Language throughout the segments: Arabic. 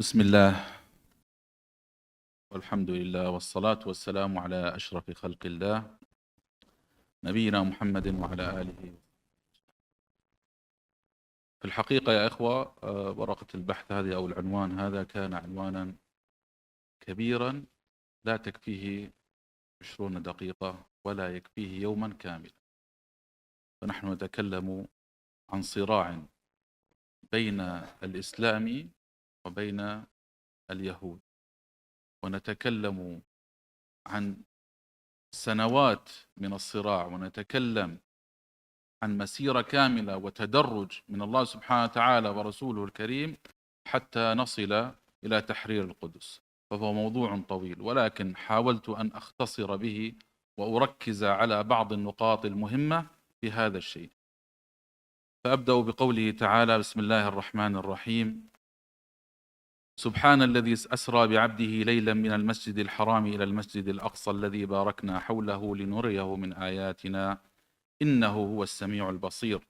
بسم الله والحمد لله والصلاة والسلام على أشرف خلق الله نبينا محمد وعلى آله. في الحقيقة يا إخوة، ورقة البحث هذه أو العنوان هذا كان عنوانا كبيرا لا تكفيه 20 دقيقة ولا يكفيه يوما كاملا. فنحن نتكلم عن صراع بين الإسلام وبين اليهود، ونتكلم عن سنوات من الصراع، ونتكلم عن مسيرة كاملة وتدرج من الله سبحانه وتعالى ورسوله الكريم حتى نصل إلى تحرير القدس. فهو موضوع طويل، ولكن حاولت أن أختصر به وأركز على بعض النقاط المهمة في هذا الشيء. فأبدأ بقوله تعالى: بسم الله الرحمن الرحيم. سبحان الذي أسرى بعبده ليلا من المسجد الحرام إلى المسجد الأقصى الذي باركنا حوله لنريه من آياتنا إنه هو السميع البصير.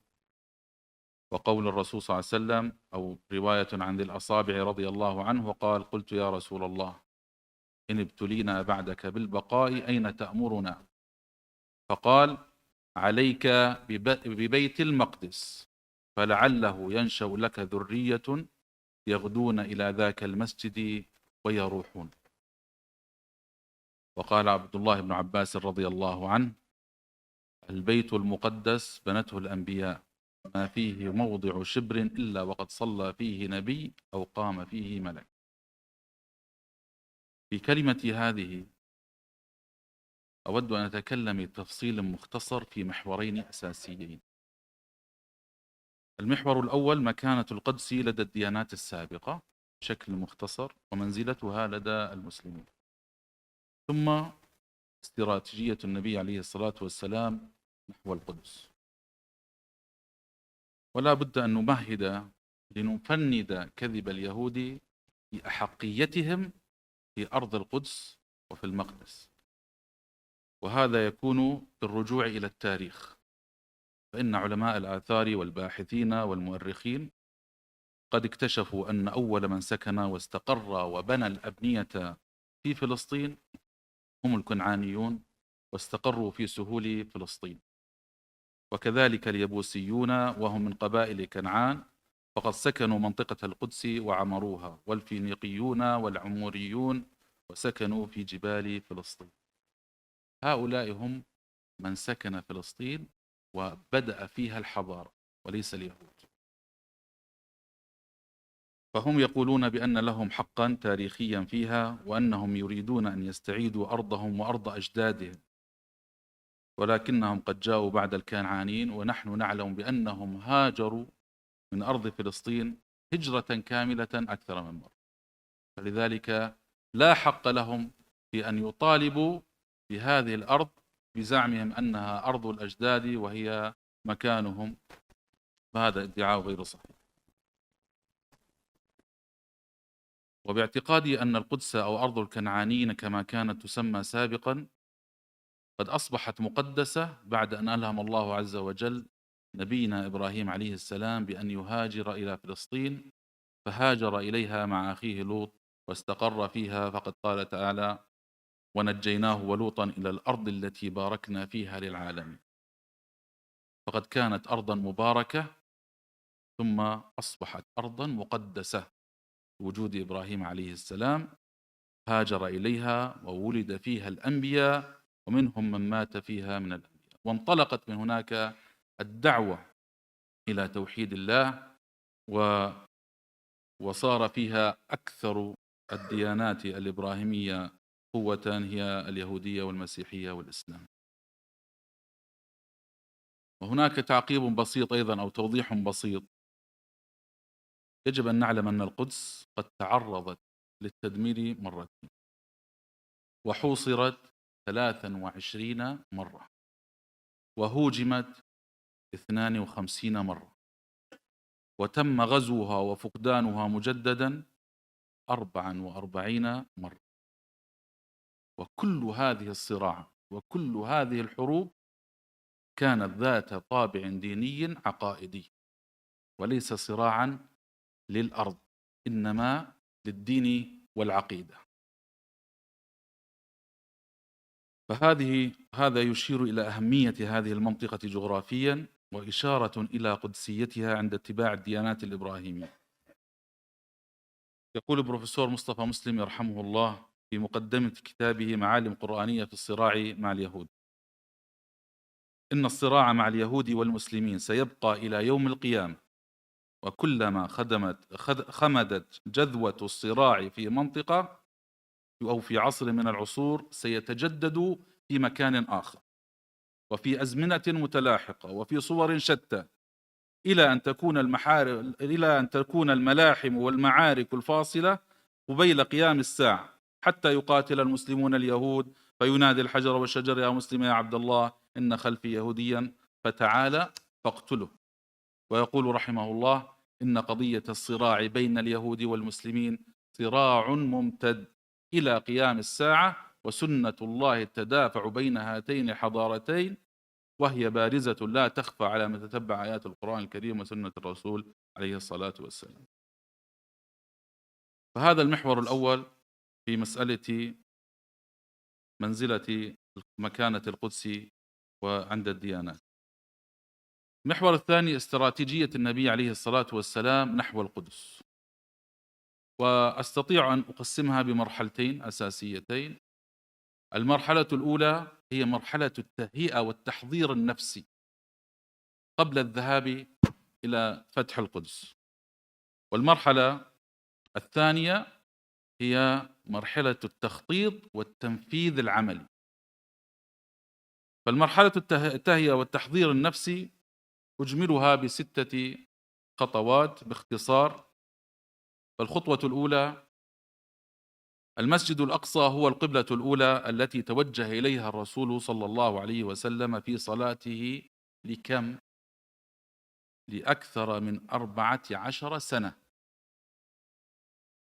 وقول الرسول صلى الله عليه وسلم، أو رواية عن ذي الأصابع رضي الله عنه قال: قلت يا رسول الله إن ابتلينا بعدك بالبقاء أين تأمرنا؟ فقال: عليك ببيت المقدس فلعله ينشأ لك ذرية يغدون إلى ذاك المسجد ويروحون. وقال عبد الله بن عباس رضي الله عنه: البيت المقدس بنته الأنبياء، ما فيه موضع شبر إلا وقد صلى فيه نبي أو قام فيه ملك. في كلمتي هذه أود أن أتكلم بتفصيل مختصر في محورين أساسيين. المحور الأول مكانة القدس لدى الديانات السابقة بشكل مختصر، ومنزلتها لدى المسلمين، ثم استراتيجية النبي عليه الصلاة والسلام نحو القدس. ولا بد أن نمهد لنفند كذب اليهود في أحقيتهم في أرض القدس وفي المقدس، وهذا يكون بالرجوع إلى التاريخ. فإن علماء الآثار والباحثين والمؤرخين قد اكتشفوا أن أول من سكن واستقر وبنى الأبنية في فلسطين هم الكنعانيون، واستقروا في سهول فلسطين. وكذلك اليبوسيون وهم من قبائل كنعان، فقد سكنوا منطقة القدس وعمروها، والفينيقيون والعموريون وسكنوا في جبال فلسطين. هؤلاء هم من سكن فلسطين وبدأ فيها الحضارة، وليس اليهود. فهم يقولون بأن لهم حقا تاريخيا فيها، وأنهم يريدون أن يستعيدوا أرضهم وأرض أجدادهم، ولكنهم قد جاءوا بعد الكنعانيين، ونحن نعلم بأنهم هاجروا من أرض فلسطين هجرة كاملة أكثر من مرة. فلذلك لا حق لهم في أن يطالبوا بهذه الأرض بزعمهم أنها أرض الأجداد وهي مكانهم، فهذا ادعاء غير صحيح. وباعتقادي أن القدس أو أرض الكنعانيين كما كانت تسمى سابقا قد أصبحت مقدسة بعد أن ألهم الله عز وجل نبينا إبراهيم عليه السلام بأن يهاجر إلى فلسطين، فهاجر إليها مع أخيه لوط واستقر فيها. فقد قال تعالى: ونجيناه ولوطا إلى الأرض التي باركنا فيها للعالمين. فقد كانت أرضا مباركة ثم أصبحت أرضا مقدسة بوجود إبراهيم عليه السلام، هاجر إليها وولد فيها الأنبياء، ومنهم من مات فيها من الأنبياء، وانطلقت من هناك الدعوة إلى توحيد الله، وصار فيها أكثر الديانات الإبراهيمية قوة هي اليهودية والمسيحية والإسلام. وهناك تعقيب بسيط أيضا أو توضيح بسيط: يجب أن نعلم أن القدس قد تعرضت للتدمير مرتين، وحوصرت 23 مرة، وهوجمت 52 مرة، وتم غزوها وفقدانها مجددا 44 مرة. وكل هذه الصراعات وكل هذه الحروب كانت ذات طابع ديني عقائدي، وليس صراعا للأرض، إنما للدين والعقيدة. هذا يشير إلى أهمية هذه المنطقة جغرافيا وإشارة إلى قدسيتها عند اتباع الديانات الإبراهيمية. يقول البروفيسور مصطفى مسلم يرحمه الله في مقدمة كتابه معالم قرآنية في الصراع مع اليهود: إن الصراع مع اليهود والمسلمين سيبقى إلى يوم القيامة، وكلما خمدت جذوة الصراع في منطقة أو في عصر من العصور سيتجدد في مكان آخر وفي أزمنة متلاحقة وفي صور شتى إلى أن تكون الملاحم والمعارك الفاصلة قبيل قيام الساعة، حتى يقاتل المسلمون اليهود فينادي الحجر والشجر يا مسلم يا عبد الله إن خلفي يهوديا فتعالى فاقتله. ويقول رحمه الله: إن قضية الصراع بين اليهود والمسلمين صراع ممتد إلى قيام الساعة، وسنة الله التدافع بين هاتين الحضارتين، وهي بارزة لا تخفى على من تتبع آيات القرآن الكريم وسنة الرسول عليه الصلاة والسلام. فهذا المحور الأول في مسألة منزلة مكانة القدس وعند الديانات. المحور الثاني استراتيجية النبي عليه الصلاة والسلام نحو القدس، وأستطيع أن أقسمها بمرحلتين أساسيتين. المرحلة الأولى هي مرحلة التهيئة والتحضير النفسي قبل الذهاب إلى فتح القدس، والمرحلة الثانية هي مرحلة التخطيط والتنفيذ العملي. فالمرحلة التهيئة والتحضير النفسي أجملها ب6 خطوات باختصار. فالخطوة الأولى: المسجد الأقصى هو القبلة الأولى التي توجه إليها الرسول صلى الله عليه وسلم في صلاته لكم؟ لأكثر من 14 سنة.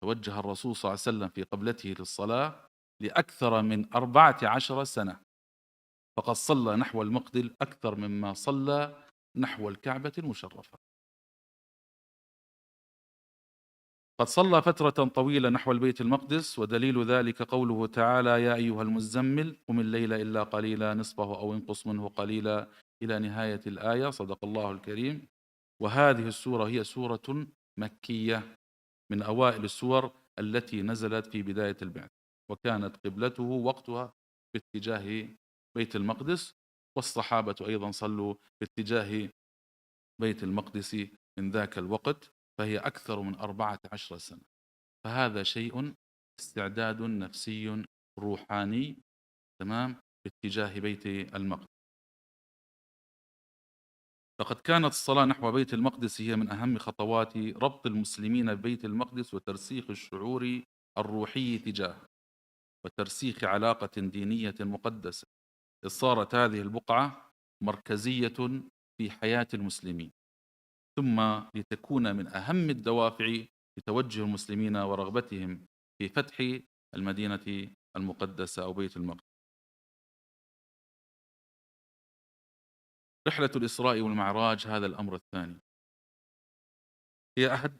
توجه الرسول صلى الله عليه وسلم في قبلته للصلاة لأكثر من 14 سنة، فقد صلى نحو المقدل أكثر مما صلى نحو الكعبة المشرفة. قد صلى فترة طويلة نحو البيت المقدس، ودليل ذلك قوله تعالى: يا أيها المزمل قم الليل إلا قليلا نصفه أو انقص منه قليلا إلى نهاية الآية. صدق الله الكريم. وهذه السورة هي سورة مكية من أوائل السور التي نزلت في بداية البعث، وكانت قبلته وقتها باتجاه بيت المقدس، والصحابة أيضا صلوا باتجاه بيت المقدس من ذاك الوقت، فهي أكثر من 14 سنة. فهذا شيء استعداد نفسي روحاني تمام باتجاه بيت المقدس. فقد كانت الصلاة نحو بيت المقدس هي من أهم خطوات ربط المسلمين ببيت المقدس وترسيخ الشعور الروحي تجاهه وترسيخ علاقة دينية مقدسة، إذ صارت هذه البقعة مركزية في حياة المسلمين، ثم لتكون من أهم الدوافع لتوجه المسلمين ورغبتهم في فتح المدينة المقدسة أو بيت المقدس. رحلة الإسراء والمعراج هذا الأمر الثاني، هي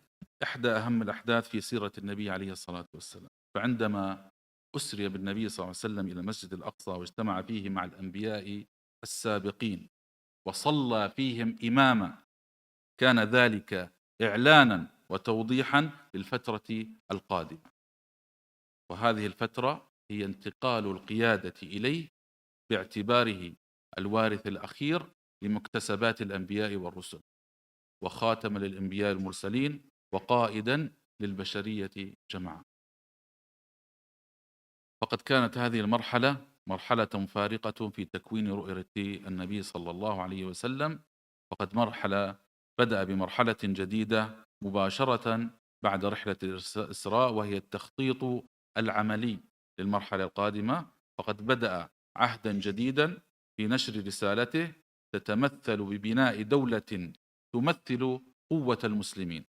إحدى أهم الأحداث في سيرة النبي عليه الصلاة والسلام. فعندما أسري بالنبي صلى الله عليه وسلم إلى المسجد الأقصى واجتمع فيه مع الأنبياء السابقين وصلى فيهم إماما، كان ذلك إعلانا وتوضيحا للفترة القادمة، وهذه الفترة هي انتقال القيادة إليه باعتباره الوارث الأخير لمكتسبات الأنبياء والرسل، وخاتم للأنبياء المرسلين، وقائدا للبشرية جمعاء. فقد كانت هذه المرحلة مرحلة فارقة في تكوين رؤية النبي صلى الله عليه وسلم، فقد بدأ بمرحلة جديدة مباشرة بعد رحلة الإسراء، وهي التخطيط العملي للمرحلة القادمة. فقد بدأ عهدا جديدا في نشر رسالته تتمثل ببناء دولة تمثل قوة المسلمين.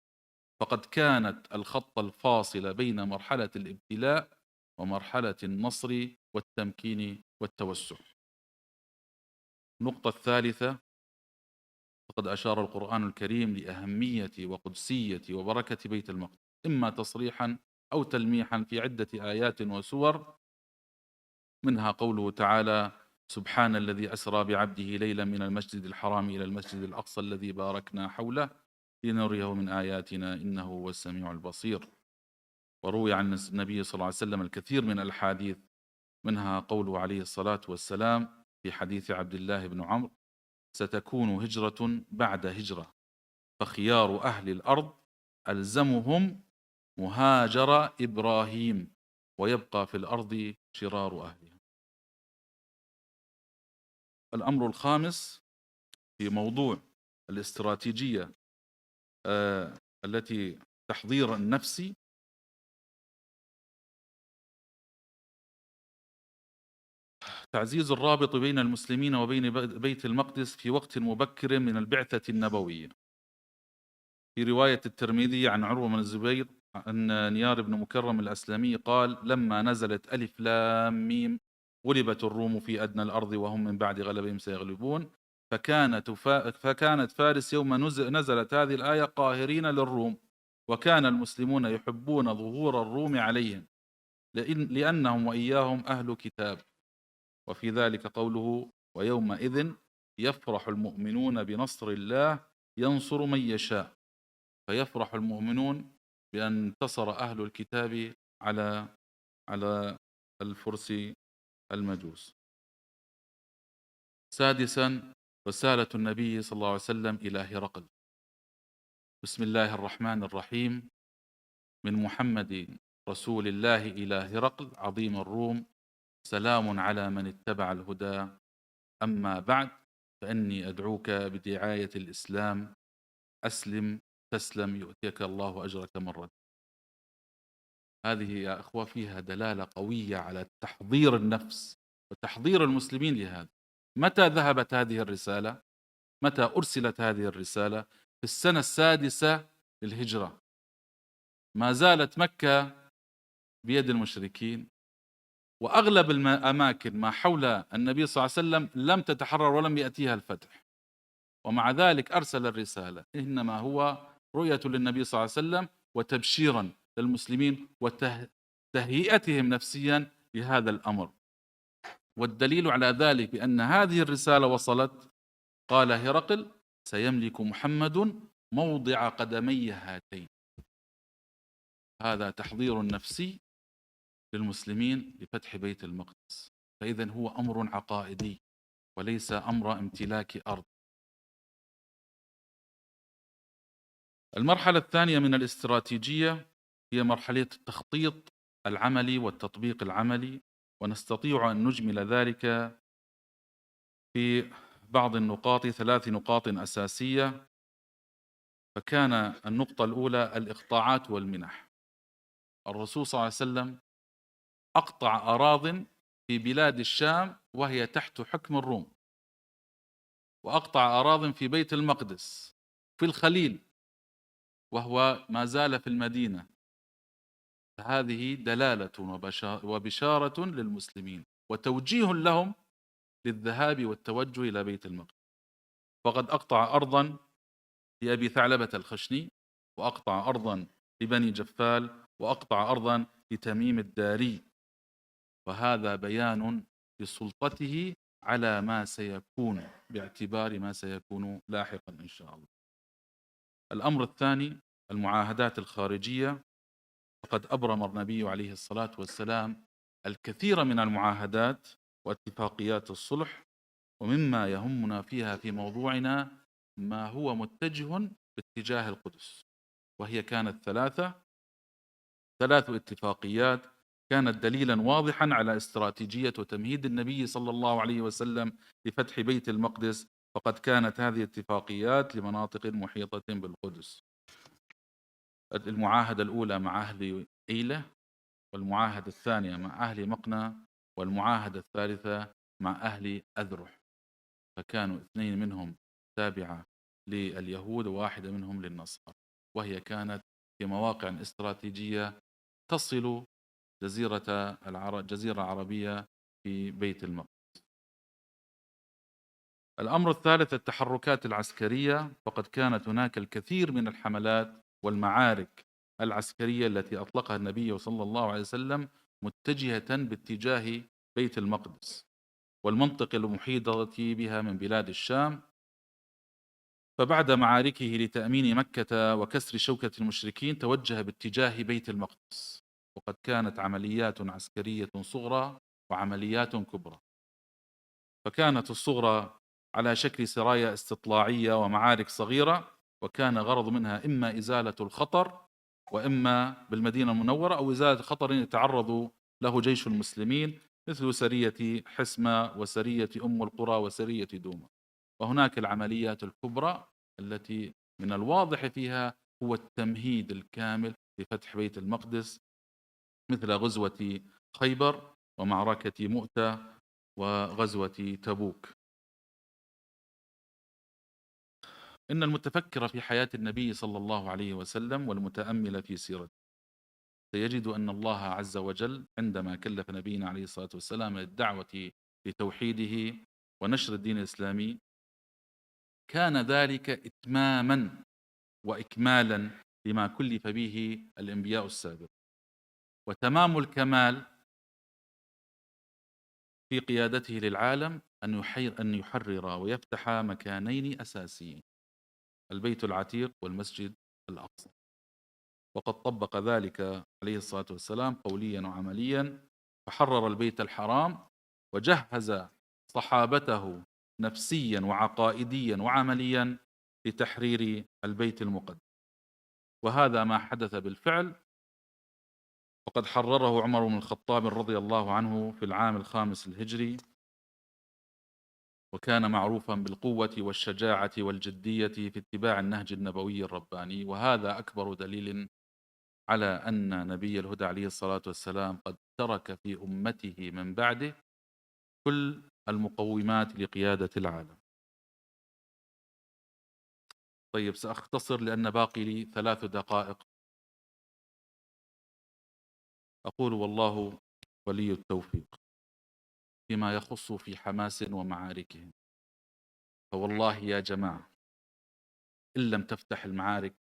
فقد كانت الخط الفاصل بين مرحلة الابتلاء ومرحلة النصر والتمكين والتوسع. النقطة الثالثة: فقد أشار القرآن الكريم لأهمية وقدسية وبركة بيت المقدس، إما تصريحا أو تلميحا في عدة آيات وسور، منها قوله تعالى: سبحان الذي أسرى بعبده ليلا من المسجد الحرام إلى المسجد الأقصى الذي باركنا حوله لنريه من آياتنا إنه هو السميع البصير. وروي عن النبي صلى الله عليه وسلم الكثير من الأحاديث، منها قوله عليه الصلاة والسلام في حديث عبد الله بن عمرو: ستكون هجرة بعد هجرة، فخيار أهل الأرض ألزمهم مهاجر إبراهيم، ويبقى في الأرض شرار أهلها. الأمر الخامس في موضوع الاستراتيجية التي تحضير النفسي، تعزيز الرابط بين المسلمين وبين بيت المقدس في وقت مبكر من البعثة النبوية. في رواية الترمذي عن عروة بن الزبير أن نيار بن مكرم الأسلمي قال: لما نزلت ألف لام ميم غلبت الروم في أدنى الأرض وهم من بعد غلبهم سيغلبون، فكانت فارس يوم نزلت هذه الآية قاهرين للروم، وكان المسلمون يحبون ظهور الروم عليهم لأنهم وإياهم أهل كتاب. وفي ذلك قوله: ويومئذ يفرح المؤمنون بنصر الله ينصر من يشاء، فيفرح المؤمنون بأن انتصر أهل الكتاب على الفرس المجوس. سادسا، رسالة النبي صلى الله عليه وسلم إلى هرقل. بسم الله الرحمن الرحيم. من محمد رسول الله إلى هرقل عظيم الروم، سلام على من اتبع الهدى، أما بعد، فإني أدعوك بدعاية الإسلام، أسلم تسلم يؤتيك الله أجرك مرة. هذه يا أخوة فيها دلالة قوية على تحضير النفس وتحضير المسلمين لهذا. متى ذهبت هذه الرسالة؟ متى أرسلت هذه الرسالة؟ في السنة السادسة للهجرة. ما زالت مكة بيد المشركين، وأغلب الأماكن ما حول النبي صلى الله عليه وسلم لم تتحرر ولم يأتيها الفتح، ومع ذلك أرسل الرسالة، إنما هو رؤية للنبي صلى الله عليه وسلم وتبشيرا للمسلمين وتهيئتهم نفسيا لهذا الأمر. والدليل على ذلك بأن هذه الرسالة وصلت، قال هرقل: سيملك محمد موضع قدمي هاتين. هذا تحضير نفسي للمسلمين لفتح بيت المقدس. فإذا هو أمر عقائدي وليس أمر امتلاك أرض. المرحلة الثانية من الاستراتيجية هي مرحلة التخطيط العملي والتطبيق العملي، ونستطيع أن نجمل ذلك في بعض النقاط، 3 نقاط أساسية. فكان النقطة الأولى الإقطاعات والمنح. الرسول صلى الله عليه وسلم أقطع أراضٍ في بلاد الشام وهي تحت حكم الروم، وأقطع أراضٍ في بيت المقدس في الخليل وهو ما زال في المدينة. هذه دلالة وبشارة للمسلمين وتوجيه لهم للذهاب والتوجه إلى بيت المقدس. فقد أقطع أرضا لأبي ثعلبة الخشني، وأقطع أرضا لبني جفال، وأقطع أرضا لتميم الداري، وهذا بيان لسلطته على ما سيكون باعتبار ما سيكون لاحقا إن شاء الله. الأمر الثاني المعاهدات الخارجية. فقد أبرم النبي عليه الصلاة والسلام الكثير من المعاهدات واتفاقيات الصلح، ومما يهمنا فيها في موضوعنا ما هو متجه باتجاه القدس، وهي كانت 3 اتفاقيات كانت دليلا واضحا على استراتيجية وتمهيد النبي صلى الله عليه وسلم لفتح بيت المقدس. فقد كانت هذه الاتفاقيات لمناطق محيطة بالقدس. المعاهدة الأولى مع أهل إيلة، والمعاهدة الثانية مع أهل مقنى، والمعاهدة الثالثة مع أهل أذرح. فكانوا 2 منهم تابعة لليهود وواحدة منهم للنصارى، وهي كانت في مواقع استراتيجية تصل جزيرة العربية في بيت المقدس. الأمر الثالث التحركات العسكرية. فقد كانت هناك الكثير من الحملات والمعارك العسكرية التي أطلقها النبي صلى الله عليه وسلم متجهة باتجاه بيت المقدس والمنطقة المحيطة بها من بلاد الشام. فبعد معاركه لتأمين مكة وكسر شوكة المشركين توجه باتجاه بيت المقدس، وقد كانت عمليات عسكرية صغرى وعمليات كبرى. فكانت الصغرى على شكل سرايا استطلاعية ومعارك صغيرة، وكان غرض منها إما إزالة الخطر، وإما بالمدينة المنورة، أو إزالة خطر يتعرض له جيش المسلمين، مثل سرية حسمة وسرية أم القرى وسرية دومة. وهناك العمليات الكبرى التي من الواضح فيها هو التمهيد الكامل لفتح بيت المقدس، مثل غزوة خيبر ومعركة مؤتة وغزوة تبوك. إن المتفكر في حياة النبي صلى الله عليه وسلم والمتأمل في سيرته سيجد أن الله عز وجل عندما كلف نبينا عليه الصلاة والسلام الدعوة لتوحيده ونشر الدين الإسلامي، كان ذلك إتماما وإكمالا لما كلف به الأنبياء السابق، وتمام الكمال في قيادته للعالم أن يحرر ويفتح مكانين أساسيين: البيت العتيق والمسجد الأقصى. وقد طبق ذلك عليه الصلاة والسلام قوليا وعمليا، فحرر البيت الحرام وجهز صحابته نفسيا وعقائديا وعمليا لتحرير البيت المقدس. وهذا ما حدث بالفعل، وقد حرره عمر بن الخطاب رضي الله عنه في العام 5 الهجري، وكان معروفا بالقوة والشجاعة والجدية في اتباع النهج النبوي الرباني. وهذا أكبر دليل على أن نبي الهدى عليه الصلاة والسلام قد ترك في أمته من بعده كل المقومات لقيادة العالم. طيب، سأختصر لأن باقي لي 3 دقائق. أقول: والله ولي التوفيق فيما يخص في حماس ومعاركهم. فوالله يا جماعة، إن لم تفتح المعارك،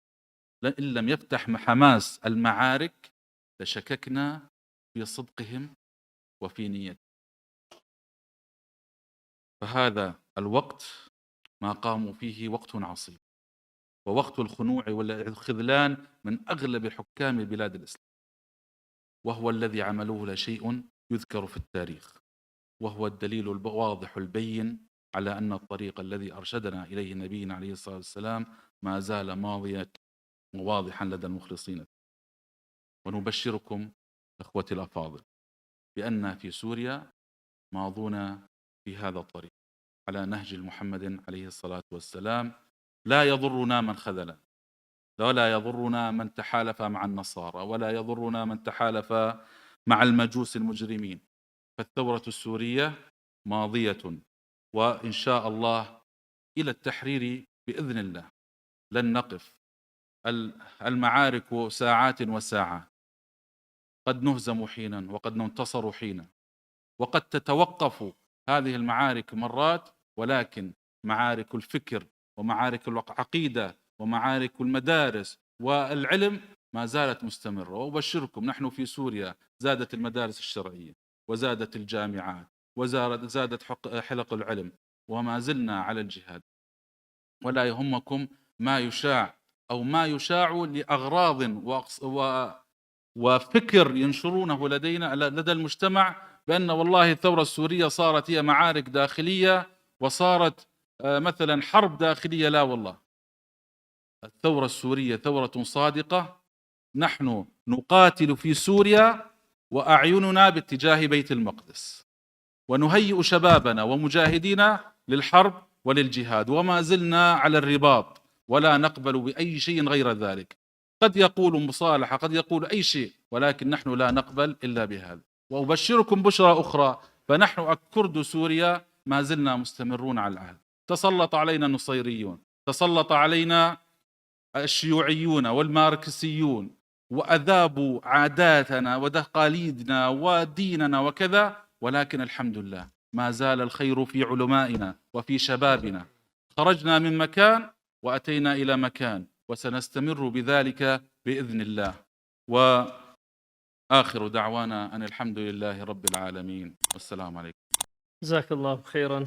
إن لم يفتح حماس المعارك، لشككنا في صدقهم وفي نيتهم. فهذا الوقت ما قاموا فيه وقت عصيب، ووقت الخنوع والخذلان من أغلب حكام بلاد الإسلام، وهو الذي عملوه لا شيء يذكر في التاريخ، وهو الدليل الواضح البين على أن الطريق الذي أرشدنا إليه نبينا عليه الصلاة والسلام ما زال ماضيا وواضحا لدى المخلصين. ونبشركم أخوتي الأفاضل بأن في سوريا ماضون في هذا الطريق على نهج محمد عليه الصلاة والسلام. لا يضرنا من خذلنا، ولا يضرنا من تحالف مع النصارى، ولا يضرنا من تحالف مع المجوس المجرمين. فالثورة السورية ماضية، وإن شاء الله إلى التحرير بإذن الله. لن نقف. المعارك ساعات وساعات، قد نهزم حينا وقد ننتصر حينا، وقد تتوقف هذه المعارك مرات، ولكن معارك الفكر ومعارك العقيدة ومعارك المدارس والعلم ما زالت مستمرة. وأبشركم، نحن في سوريا زادت المدارس الشرعية، وزادت الجامعات، وزادت حلق العلم، وما زلنا على الجهاد. ولا يهمكم ما يشاع أو ما يشاع لأغراض وفكر ينشرونه لدى المجتمع بأن والله الثورة السورية صارت هي معارك داخلية وصارت مثلا حرب داخلية. لا والله، الثورة السورية ثورة صادقة. نحن نقاتل في سوريا وأعيننا باتجاه بيت المقدس، ونهيئ شبابنا ومجاهدينا للحرب وللجهاد، وما زلنا على الرباط، ولا نقبل بأي شيء غير ذلك. قد يقول مصالحة، قد يقول أي شيء، ولكن نحن لا نقبل إلا بهذا. وأبشركم بشرى أخرى، فنحن كرد سوريا ما زلنا مستمرون على العهد. تسلط علينا النصيريون، تسلط علينا الشيوعيون والماركسيون، وأذابوا عاداتنا وتقاليدنا وديننا وكذا، ولكن الحمد لله ما زال الخير في علمائنا وفي شبابنا. خرجنا من مكان وأتينا إلى مكان، وسنستمر بذلك بإذن الله. وآخر دعوانا أن الحمد لله رب العالمين، والسلام عليكم. جزاك الله خيرا.